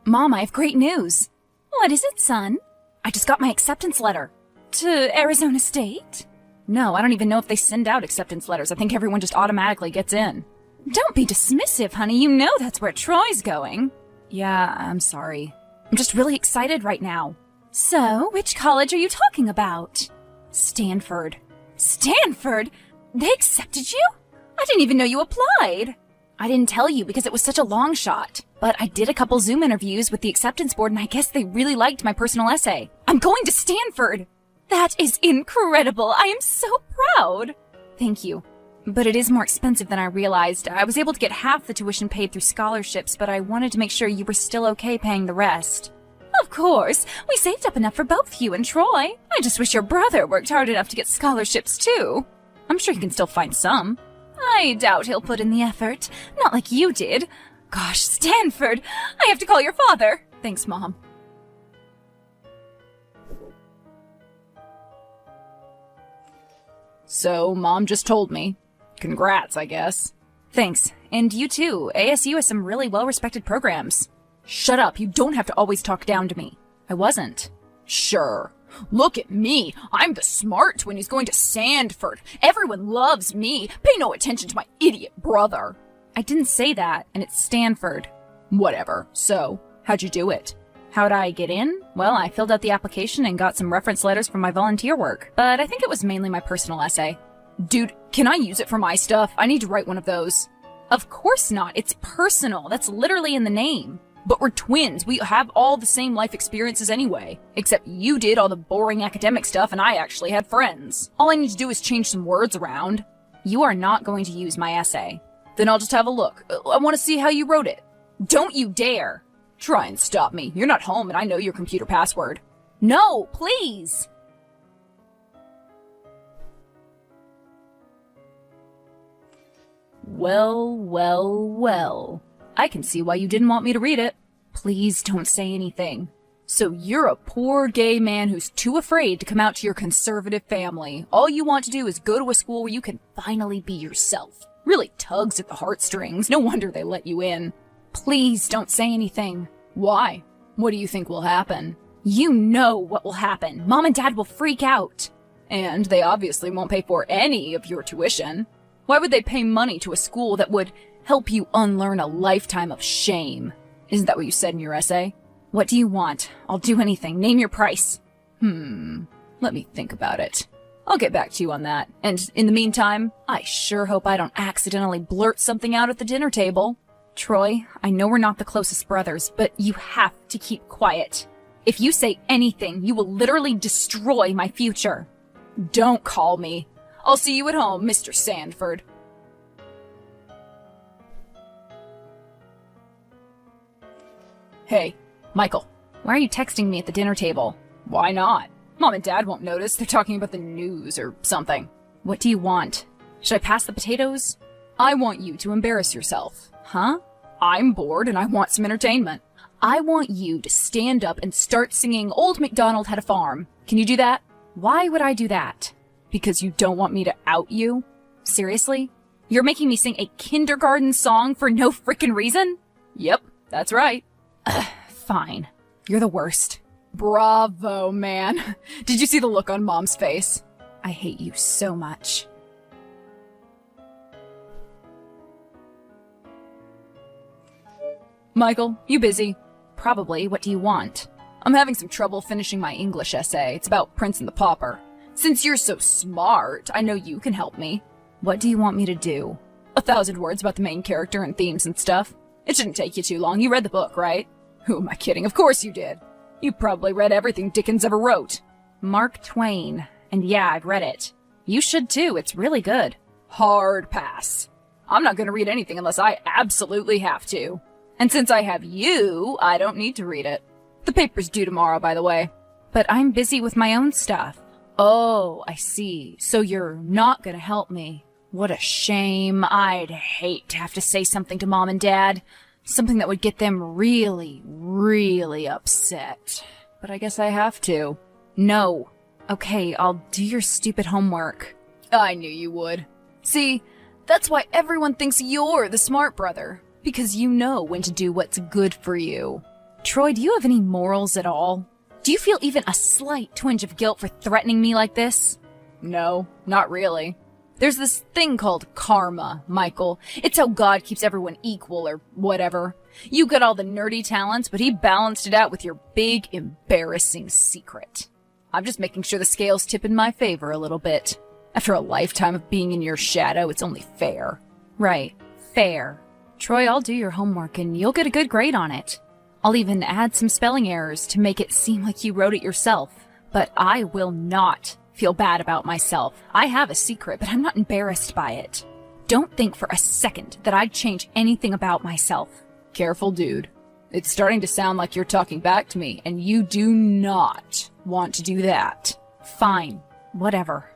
Mom, I have great news. What is it, son? I just got my acceptance letter. To Arizona State? No, I don't even know if they send out acceptance letters. I think everyone just automatically gets in. Don't be dismissive, honey. You know that's where Troy's going. Yeah, I'm sorry. I'm just really excited right now. So, which college are you talking about? Stanford. Stanford? They accepted you? I didn't even know you applied. I didn't tell you because it was such a long shot. But I did a couple Zoom interviews with the acceptance board and I guess they really liked my personal essay. I'm going to Stanford! That is incredible! I am so proud! Thank you. But it is more expensive than I realized. I was able to get half the tuition paid through scholarships, but I wanted to make sure you were still okay paying the rest. Of course! We saved up enough for both you and Troy. I just wish your brother worked hard enough to get scholarships too. I'm sure he can still find some. I doubt he'll put in the effort. Not like you did. Gosh, Stanford! I have to call your father! Thanks, Mom. So, Mom just told me. Congrats, I guess. Thanks. And you too. ASU has some really well-respected programs. Shut up. You don't have to always talk down to me. I wasn't. Sure. Look at me. I'm the smart twin who's going to Sandford. Everyone loves me. Pay no attention to my idiot brother. I didn't say that, and it's Stanford. Whatever. So, how'd you do it? How'd I get in? Well, I filled out the application and got some reference letters from my volunteer work, but I think it was mainly my personal essay. Dude, can I use it for my stuff? I need to write one of those. Of course not. It's personal. That's literally in the name. But we're twins. We have all the same life experiences anyway. Except you did all the boring academic stuff and I actually had friends. All I need to do is change some words around. You are not going to use my essay. Then I'll just have a look. I want to see how you wrote it. Don't you dare. Try and stop me. You're not home and I know your computer password. No, please. Well, well, well. I can see why you didn't want me to read it. Please don't say anything. So you're a poor gay man who's too afraid to come out to your conservative family. All you want to do is go to a school where you can finally be yourself. Really tugs at the heartstrings. No wonder they let you in. Please don't say anything. Why? What do you think will happen? You know what will happen. Mom and Dad will freak out. And they obviously won't pay for any of your tuition. Why would they pay money to a school that would help you unlearn a lifetime of shame? Isn't that what you said in your essay? What do you want? I'll do anything. Name your price. Let me think about it. I'll get back to you on that. And in the meantime, I sure hope I don't accidentally blurt something out at the dinner table. Troy, I know we're not the closest brothers, but you have to keep quiet. If you say anything, you will literally destroy my future. Don't call me. I'll see you at home, Mr. Sandford. Hey, Michael. Why are you texting me at the dinner table? Why not? Mom and Dad won't notice. They're talking about the news or something. What do you want? Should I pass the potatoes? I want you to embarrass yourself. Huh? I'm bored and I want some entertainment. I want you to stand up and start singing Old MacDonald Had a Farm. Can you do that? Why would I do that? Because you don't want me to out you? Seriously? You're making me sing a kindergarten song for no frickin' reason? Yep, that's right. Fine. You're the worst. Bravo, man. Did you see the look on Mom's face? I hate you so much. Michael, you busy? Probably. What do you want? I'm having some trouble finishing my English essay. It's about Prince and the Pauper. Since you're so smart, I know you can help me. What do you want me to do? 1,000 words about the main character and themes and stuff. It shouldn't take you too long. You read the book, right? Who am I kidding? Of course you did. You probably read everything Dickens ever wrote. Mark Twain. And yeah, I've read it. You should too. It's really good. Hard pass. I'm not going to read anything unless I absolutely have to. And since I have you, I don't need to read it. The paper's due tomorrow, by the way. But I'm busy with my own stuff. Oh, I see. So you're not gonna help me. What a shame. I'd hate to have to say something to Mom and Dad. Something that would get them really, really upset. But I guess I have to. No. Okay, I'll do your stupid homework. I knew you would. See, that's why everyone thinks you're the smart brother. Because you know when to do what's good for you. Troy, do you have any morals at all? Do you feel even a slight twinge of guilt for threatening me like this? No, not really. There's this thing called karma, Michael. It's how God keeps everyone equal or whatever. You got all the nerdy talents, but he balanced it out with your big, embarrassing secret. I'm just making sure the scales tip in my favor a little bit. After a lifetime of being in your shadow, it's only fair. Right, fair. Troy, I'll do your homework and you'll get a good grade on it. I'll even add some spelling errors to make it seem like you wrote it yourself. But I will not feel bad about myself. I have a secret, but I'm not embarrassed by it. Don't think for a second that I'd change anything about myself. Careful, dude. It's starting to sound like you're talking back to me, and you do not want to do that. Fine. Whatever.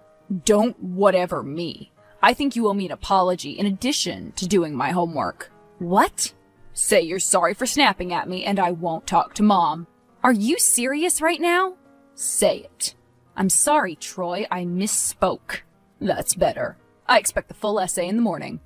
Don't whatever me. I think you owe me an apology in addition to doing my homework. What? Say you're sorry for snapping at me, and I won't talk to Mom. Are you serious right now? Say it. I'm sorry, Troy, I misspoke. That's better. I expect the full essay in the morning.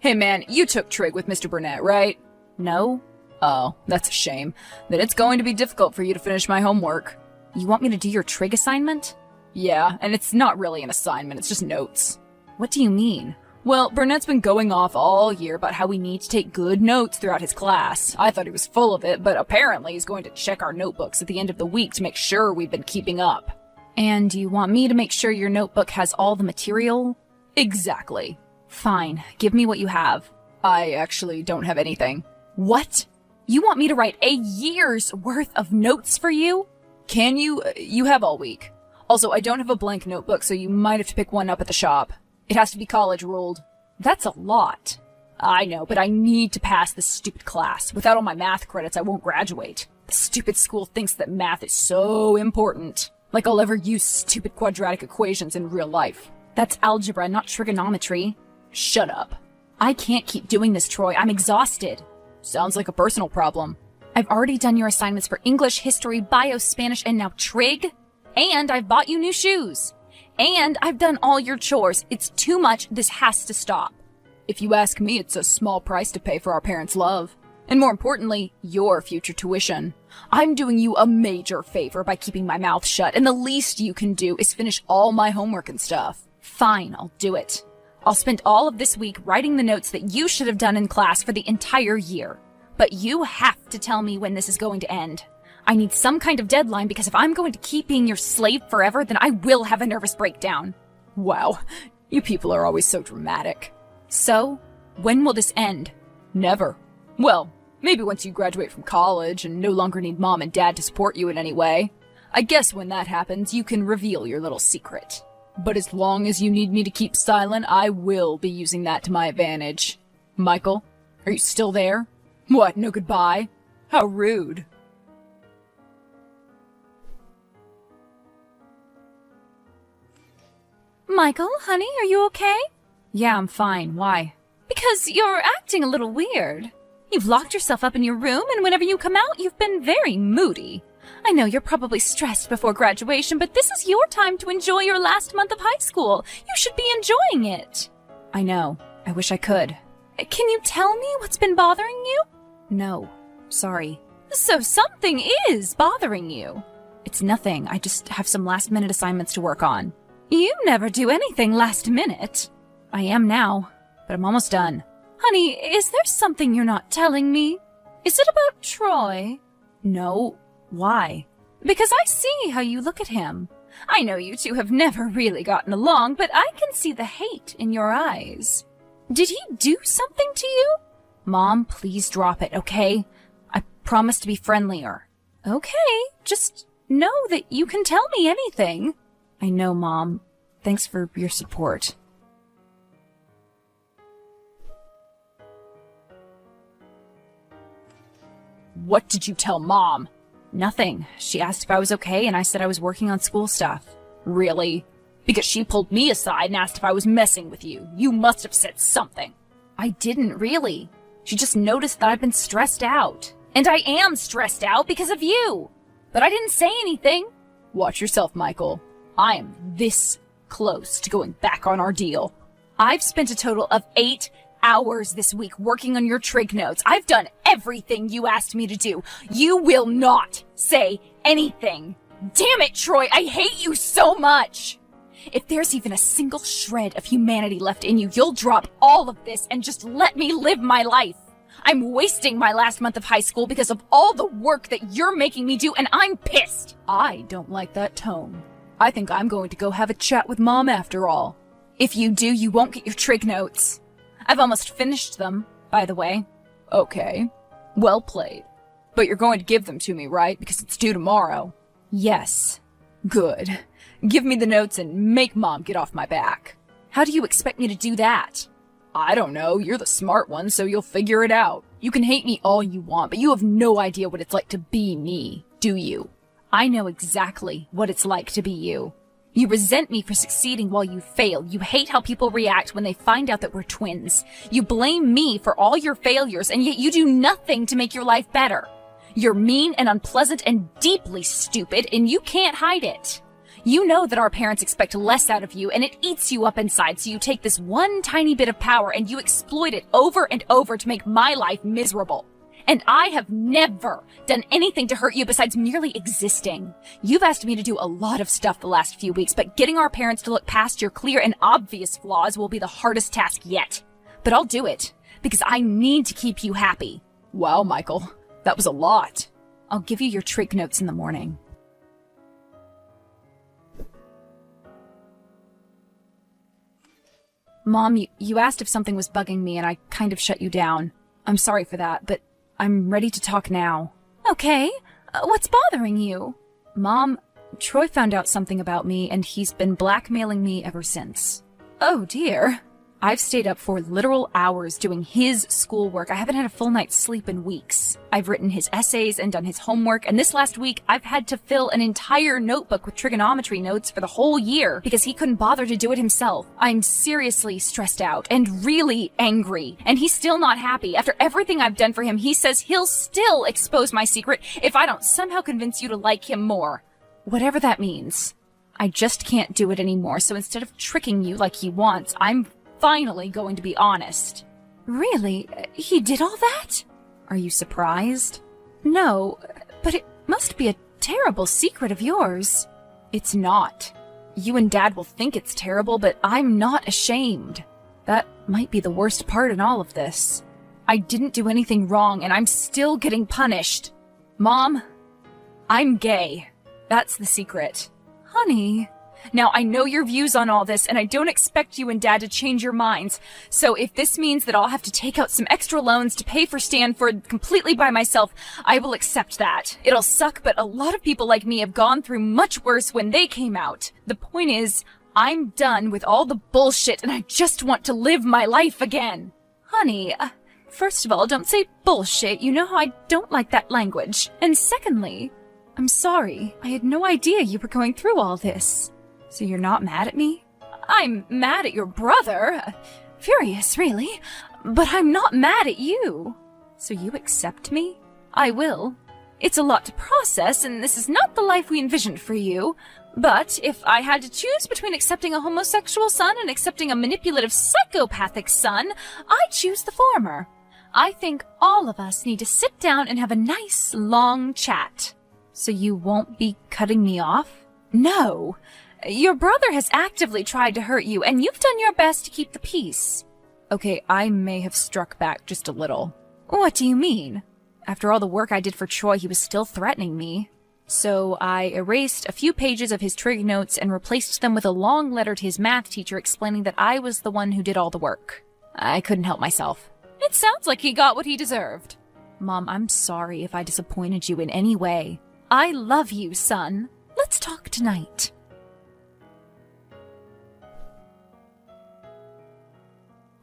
Hey man, you took trig with Mr. Burnett, right? No. Oh, that's a shame. Then it's going to be difficult for you to finish my homework. You want me to do your trig assignment? Yeah, and it's not really an assignment, it's just notes. What do you mean? Well, Burnett's been going off all year about how we need to take good notes throughout his class. I thought he was full of it, but apparently he's going to check our notebooks at the end of the week to make sure we've been keeping up. And you want me to make sure your notebook has all the material? Exactly. Fine, give me what you have. I actually don't have anything. What? You want me to write a year's worth of notes for you? Can you? You have all week. Also, I don't have a blank notebook, so you might have to pick one up at the shop. It has to be college ruled. That's a lot. I know, but I need to pass this stupid class. Without all my math credits, I won't graduate. The stupid school thinks that math is so important. Like I'll ever use stupid quadratic equations in real life. That's algebra, not trigonometry. Shut up. I can't keep doing this, Troy. I'm exhausted. Sounds like a personal problem. I've already done your assignments for English, history, bio, Spanish, and now trig. And I've bought you new shoes. And I've done all your chores. It's too much. This has to stop. If you ask me, it's a small price to pay for our parents' love. And more importantly, your future tuition. I'm doing you a major favor by keeping my mouth shut, and the least you can do is finish all my homework and stuff. Fine, I'll do it. I'll spend all of this week writing the notes that you should have done in class for the entire year. But you have to tell me when this is going to end. I need some kind of deadline because if I'm going to keep being your slave forever, then I will have a nervous breakdown. Wow, you people are always so dramatic. So, when will this end? Never. Well, maybe once you graduate from college and no longer need Mom and Dad to support you in any way. I guess when that happens, you can reveal your little secret. But as long as you need me to keep silent, I will be using that to my advantage. Michael, are you still there? What, no goodbye? How rude. Michael, honey, are you okay? Yeah, I'm fine. Why? Because you're acting a little weird. You've locked yourself up in your room, and whenever you come out, you've been very moody. I know you're probably stressed before graduation, but this is your time to enjoy your last month of high school. You should be enjoying it. I know. I wish I could. Can you tell me what's been bothering you? No. Sorry. So something is bothering you. It's nothing. I just have some last-minute assignments to work on. You never do anything last minute. I am now, but I'm almost done. Honey, is there something you're not telling me? Is it about Troy? No. Why? Because I see how you look at him. I know you two have never really gotten along, but I can see the hate in your eyes. Did he do something to you? Mom, please drop it, okay? I promise to be friendlier. Okay, just know that you can tell me anything. I know, Mom. Thanks for your support. What did you tell Mom? Nothing. She asked if I was okay, and I said I was working on school stuff. Really? Because she pulled me aside and asked if I was messing with you. You must have said something. I didn't, really. She just noticed that I've been stressed out. And I am stressed out because of you. But I didn't say anything. Watch yourself, Michael. I am this close to going back on our deal. I've spent a total of 8 hours this week working on your trig notes. I've done everything you asked me to do. You will not say anything. Damn it, Troy, I hate you so much. If there's even a single shred of humanity left in you, you'll drop all of this and just let me live my life. I'm wasting my last month of high school because of all the work that you're making me do, and I'm pissed. I don't like that tone. I think I'm going to go have a chat with Mom after all. If you do, you won't get your trig notes. I've almost finished them, by the way. Okay. Well played. But you're going to give them to me, right? Because it's due tomorrow. Yes. Good. Give me the notes and make Mom get off my back. How do you expect me to do that? I don't know. You're the smart one, so you'll figure it out. You can hate me all you want, but you have no idea what it's like to be me, do you? I know exactly what it's like to be you. You resent me for succeeding while you fail. You hate how people react when they find out that we're twins. You blame me for all your failures, and yet you do nothing to make your life better. You're mean and unpleasant and deeply stupid, and you can't hide it. You know that our parents expect less out of you, and it eats you up inside, so you take this one tiny bit of power and you exploit it over and over to make my life miserable. And I have never done anything to hurt you besides merely existing. You've asked me to do a lot of stuff the last few weeks, but getting our parents to look past your clear and obvious flaws will be the hardest task yet. But I'll do it, because I need to keep you happy. Wow, Michael, that was a lot. I'll give you your trig notes in the morning. Mom, you asked if something was bugging me, and I kind of shut you down. I'm sorry for that, but I'm ready to talk now. Okay. What's bothering you? Mom, Troy found out something about me, and he's been blackmailing me ever since. Oh, dear. I've stayed up for literal hours doing his schoolwork. I haven't had a full night's sleep in weeks. I've written his essays and done his homework, and this last week I've had to fill an entire notebook with trigonometry notes for the whole year because he couldn't bother to do it himself. I'm seriously stressed out and really angry, and he's still not happy. After everything I've done for him, he says he'll still expose my secret if I don't somehow convince you to like him more. Whatever that means. I just can't do it anymore, so instead of tricking you like he wants, I'm finally going to be honest. Really? He did all that? Are you surprised? No, but it must be a terrible secret of yours. It's not. You and Dad will think it's terrible, but I'm not ashamed. That might be the worst part in all of this. I didn't do anything wrong, and I'm still getting punished. Mom, I'm gay. That's the secret. Honey. Now, I know your views on all this, and I don't expect you and Dad to change your minds. So if this means that I'll have to take out some extra loans to pay for Stanford completely by myself, I will accept that. It'll suck, but a lot of people like me have gone through much worse when they came out. The point is, I'm done with all the bullshit, and I just want to live my life again. Honey, first of all, don't say bullshit. You know how I don't like that language. And secondly, I'm sorry. I had no idea you were going through all this. So you're not mad at me? I'm mad at your brother. Furious, really. But I'm not mad at you. So you accept me? I will. It's a lot to process, and this is not the life we envisioned for you. But if I had to choose between accepting a homosexual son and accepting a manipulative psychopathic son, I'd choose the former. I think all of us need to sit down and have a nice, long chat. So you won't be cutting me off? No. Your brother has actively tried to hurt you, and you've done your best to keep the peace. Okay, I may have struck back just a little. What do you mean? After all the work I did for Troy, he was still threatening me. So I erased a few pages of his trig notes and replaced them with a long letter to his math teacher explaining that I was the one who did all the work. I couldn't help myself. It sounds like he got what he deserved. Mom, I'm sorry if I disappointed you in any way. I love you, son. Let's talk tonight.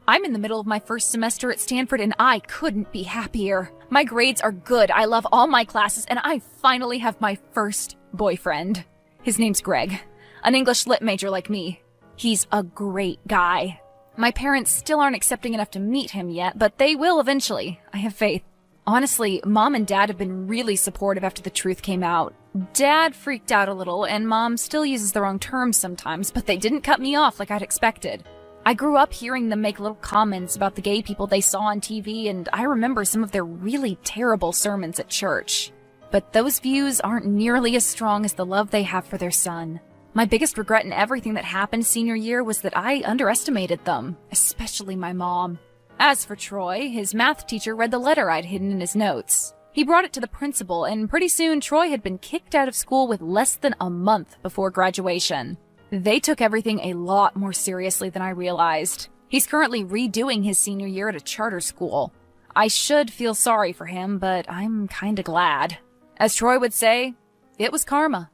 I'm in the middle of my first semester at Stanford, and I couldn't be happier. My grades are good, I love all my classes, and I finally have my first boyfriend. His name's Greg, an English lit major like me. He's a great guy. My parents still aren't accepting enough to meet him yet, but they will eventually. I have faith. Honestly, Mom and Dad have been really supportive after the truth came out. Dad freaked out a little, and Mom still uses the wrong terms sometimes, but they didn't cut me off like I'd expected. I grew up hearing them make little comments about the gay people they saw on TV, and I remember some of their really terrible sermons at church. But those views aren't nearly as strong as the love they have for their son. My biggest regret in everything that happened senior year was that I underestimated them, especially my mom. As for Troy, his math teacher read the letter I'd hidden in his notes. He brought it to the principal, and pretty soon Troy had been kicked out of school with less than a month before graduation. They took everything a lot more seriously than I realized. He's currently redoing his senior year at a charter school. I should feel sorry for him, but I'm kinda glad. As Troy would say, it was karma.